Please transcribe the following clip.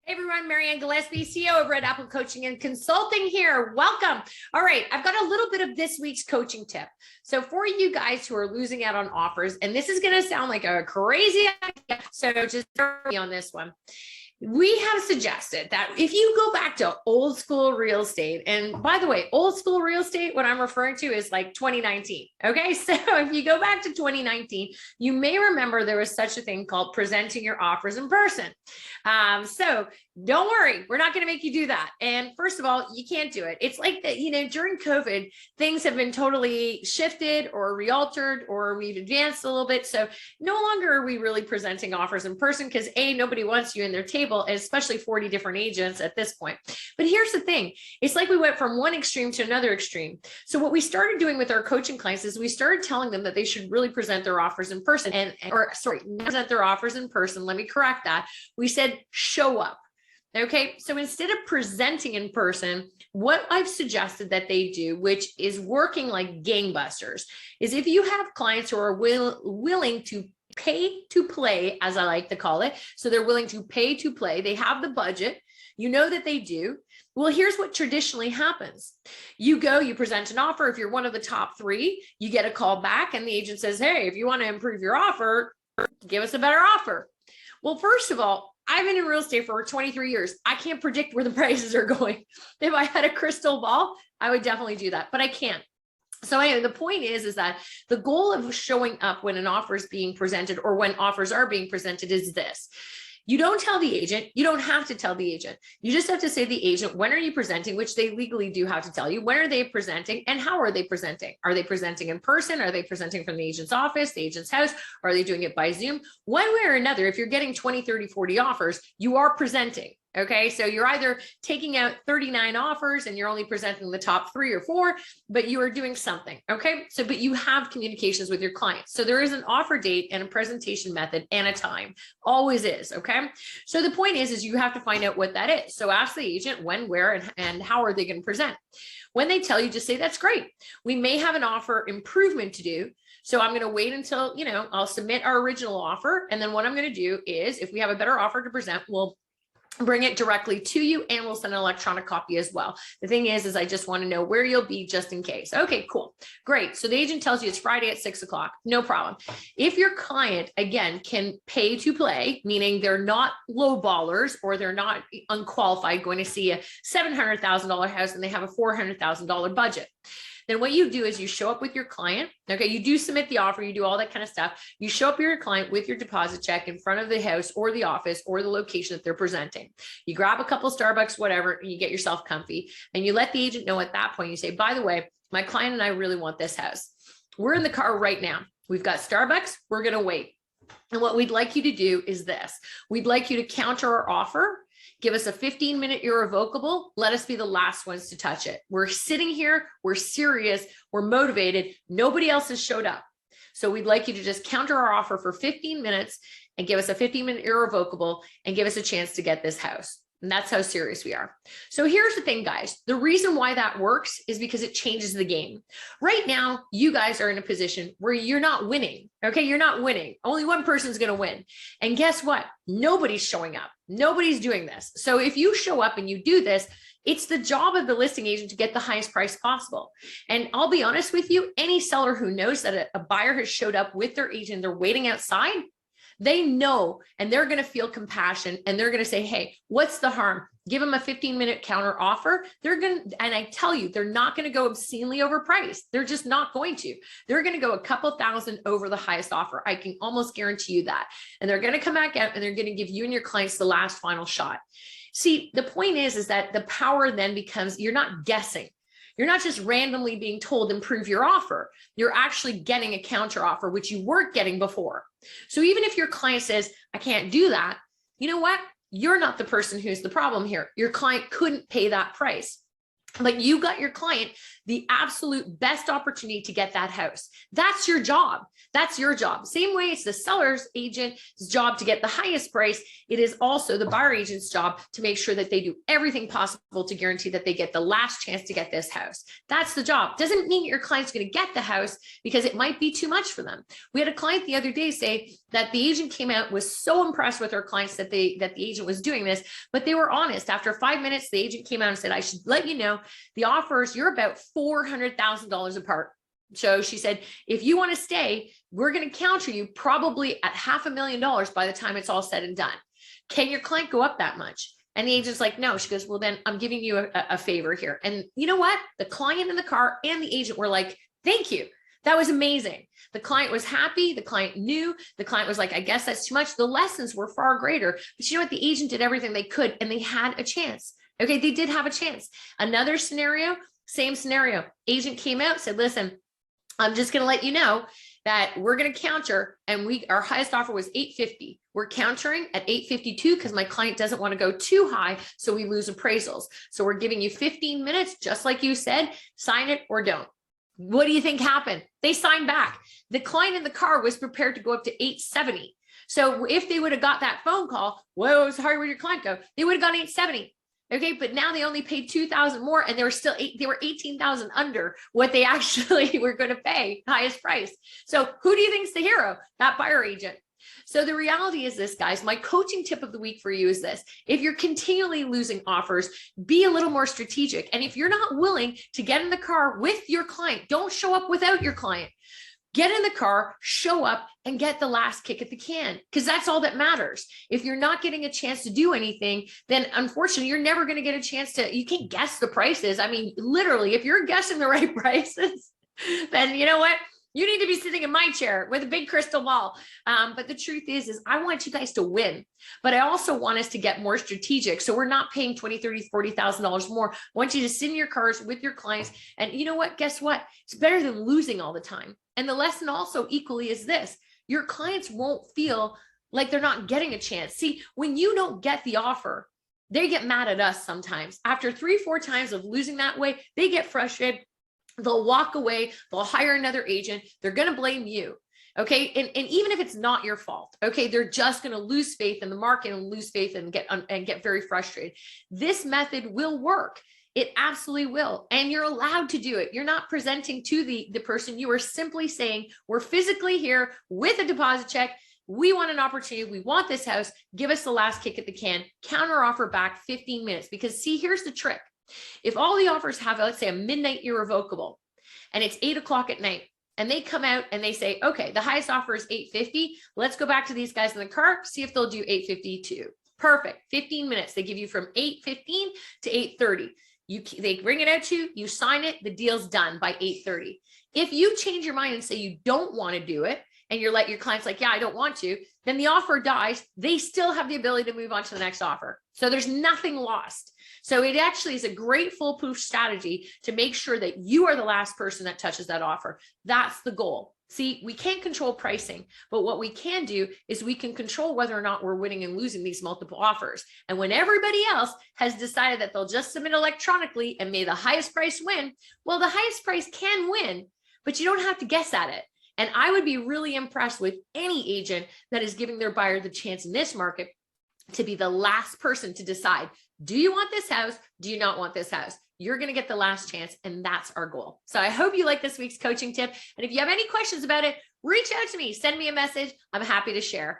Hey everyone, Mary-Anne Gillespie, CEO over at Apple Coaching and Consulting here. Welcome. All right, I've got a little bit of this week's coaching tip. So for you guys who are losing out on offers, and this is going to sound like a crazy idea, so just throw me on this one. We have suggested that if you go back to old school real estate, and by the way, old school real estate, what I'm referring to is like 2019. Okay. So if you go back to 2019, you may remember there was such a thing called presenting your offers in person. So don't worry, we're not going to make you do that. And first of all, you can't do it. It's like that, during COVID, things have been totally shifted or realtered, or we've advanced a little bit. So no longer are we really presenting offers in person because nobody wants you in their table, especially 40 different agents at this point. But here's the thing. It's like we went from one extreme to another extreme. So what we started doing with our coaching clients is we started telling them that they should really present their offers in person present their offers in person. Let me correct that. We said, show up. Okay, so instead of presenting in person, what I've suggested that they do, which is working like gangbusters, is if you have clients who are willing to pay to play, as I like to call it, so they're willing to pay to play, they have the budget, you know that they do. Well, here's what traditionally happens. You go, you present an offer. If you're one of the top three, you get a call back and the agent says, hey, if you want to improve your offer, give us a better offer. Well, first of all, I've been in real estate for 23 years. I can't predict where the prices are going. If I had a crystal ball, I would definitely do that, but I can't. So anyway, the point is that the goal of showing up when an offer is being presented or when offers are being presented is this. You don't tell the agent. You don't have to tell the agent. You just have to say to the agent, when are you presenting, which they legally do have to tell you. When are they presenting and how are they presenting? Are they presenting in person? Are they presenting from the agent's office, the agent's house? Or are they doing it by Zoom? One way or another, if you're getting 20, 30, 40 offers, you are presenting. Okay, so you're either taking out 39 offers and you're only presenting the top 3 or 4, but you are doing something. Okay, so but you have communications with your clients. So there is an offer date and a presentation method and a time, always is. Okay, so the point is you have to find out what that is. So ask the agent when, where, and how are they going to present. When they tell you, just say, that's great. We may have an offer improvement to do. So I'm going to wait until, I'll submit our original offer. And then what I'm going to do is if we have a better offer to present, we'll bring it directly to you and we'll send an electronic copy as well. The thing is I just want to know where you'll be just in case. Okay, cool. Great. So the agent tells you it's Friday at 6 o'clock. No problem. If your client, again, can pay to play, meaning they're not low ballers or they're not unqualified going to see a $700,000 house and they have a $400,000 budget. Then what you do is you show up with your client. Okay, you do submit the offer, you do all that kind of stuff. You show up with your client with your deposit check in front of the house or the office or the location that they're presenting. You grab a couple Starbucks, whatever, and you get yourself comfy. And you let the agent know at that point, you say, by the way, my client and I really want this house. We're in the car right now. We've got Starbucks. We're going to wait. And what we'd like you to do is this. We'd like you to counter our offer. Give us a 15-minute irrevocable. Let us be the last ones to touch it. We're sitting here. We're serious. We're motivated. Nobody else has showed up. So we'd like you to just counter our offer for 15 minutes and give us a 15-minute irrevocable and give us a chance to get this house. And that's how serious we are. So here's the thing, guys. The reason why that works is because it changes the game. Right now, you guys are in a position where you're not winning. Okay, you're not winning. Only one person's going to win. And guess what? Nobody's showing up. Nobody's doing this. So if you show up and you do this, it's the job of the listing agent to get the highest price possible. And I'll be honest with you, any seller who knows that a buyer has showed up with their agent, they're waiting outside, they know, and they're going to feel compassion and they're going to say, hey, what's the harm? Give them a 15-minute counter offer. They're going to, and I tell you, they're not going to go obscenely overpriced. They're just not going to. They're going to go a couple thousand over the highest offer. I can almost guarantee you that. And they're going to come back out and they're going to give you and your clients the last final shot. See, the point is that the power then becomes, you're not guessing. You're not just randomly being told improve your offer. You're actually getting a counter offer, which you weren't getting before. So even if your client says, I can't do that, you know what? You're not the person who's the problem here. Your client couldn't pay that price. But you got your client the absolute best opportunity to get that house. That's your job. That's your job. Same way it's the seller's agent's job to get the highest price. It is also the buyer agent's job to make sure that they do everything possible to guarantee that they get the last chance to get this house. That's the job. Doesn't mean your client's going to get the house because it might be too much for them. We had a client the other day say that the agent came out, was so impressed with our clients that the agent was doing this, but they were honest. After 5 minutes, the agent came out and said, I should let you know the offers, you're about $400,000 apart. So she said, if you want to stay, we're going to counter you probably at $500,000 by the time it's all said and done. Can your client go up that much? And the agent's like, no. She goes, well, then I'm giving you a favor here. And you know what? The client in the car and the agent were like, thank you. That was amazing. The client was happy. The client knew. The client was like, I guess that's too much. The lessons were far greater. But you know what? The agent did everything they could and they had a chance. Okay, they did have a chance. Another scenario, same scenario. Agent came out, said, listen, I'm just going to let you know that we're going to counter, and our highest offer was $850. We're countering at $852 because my client doesn't want to go too high, so we lose appraisals. So we're giving you 15 minutes, just like you said, sign it or don't. What do you think happened? They signed back. The client in the car was prepared to go up to $870. So if they would have got that phone call, whoa, sorry, where'd your client go? They would have gone $870. Okay, but now they only paid $2,000 more, and they were still $18,000 under what they actually were going to pay, highest price. So who do you think's the hero? That buyer agent. So the reality is this, guys. My coaching tip of the week for you is this: if you're continually losing offers, be a little more strategic. And if you're not willing to get in the car with your client, don't show up without your client. Get in the car, show up, and get the last kick at the can, because that's all that matters. If you're not getting a chance to do anything, then unfortunately, you're never going to get a chance to, you can't guess the prices. I mean, literally, if you're guessing the right prices, then you know what? You need to be sitting in my chair with a big crystal ball. But the truth is I want you guys to win, but I also want us to get more strategic. So we're not paying $20,000, $30,000, $40,000 more. I want you to sit in your cars with your clients. And you know what? Guess what? It's better than losing all the time. And the lesson also equally is this: your clients won't feel like they're not getting a chance. See, when you don't get the offer, they get mad at us sometimes. After 3-4 times of losing that way, they get frustrated. They'll walk away. They'll hire another agent. They're going to blame you. Okay. And even if it's not your fault, okay, they're just going to lose faith in the market and lose faith and get very frustrated. This method will work. It absolutely will. And you're allowed to do it. You're not presenting to the person. You are simply saying, we're physically here with a deposit check. We want an opportunity. We want this house. Give us the last kick at the can. Counter offer back 15 minutes. Because see, here's the trick. If all the offers have, let's say, a midnight irrevocable, and it's 8 o'clock at night, and they come out and they say, okay, the highest offer is $850. Let's go back to these guys in the car, see if they'll do $852. Perfect. 15 minutes. They give you from 8:15 to 8:30. They bring it out to you, you sign it, the deal's done by 8:30. If you change your mind and say you don't want to do it, and you're like, your client's like, yeah, I don't want to, then the offer dies. They still have the ability to move on to the next offer. So there's nothing lost. So it actually is a great foolproof strategy to make sure that you are the last person that touches that offer. That's the goal. See, we can't control pricing, but what we can do is we can control whether or not we're winning and losing these multiple offers. And when everybody else has decided that they'll just submit electronically and may the highest price win, well, the highest price can win, but you don't have to guess at it. And I would be really impressed with any agent that is giving their buyer the chance in this market to be the last person to decide, do you want this house? Do you not want this house? You're going to get the last chance, and that's our goal. So I hope you like this week's coaching tip. And if you have any questions about it, reach out to me, send me a message. I'm happy to share.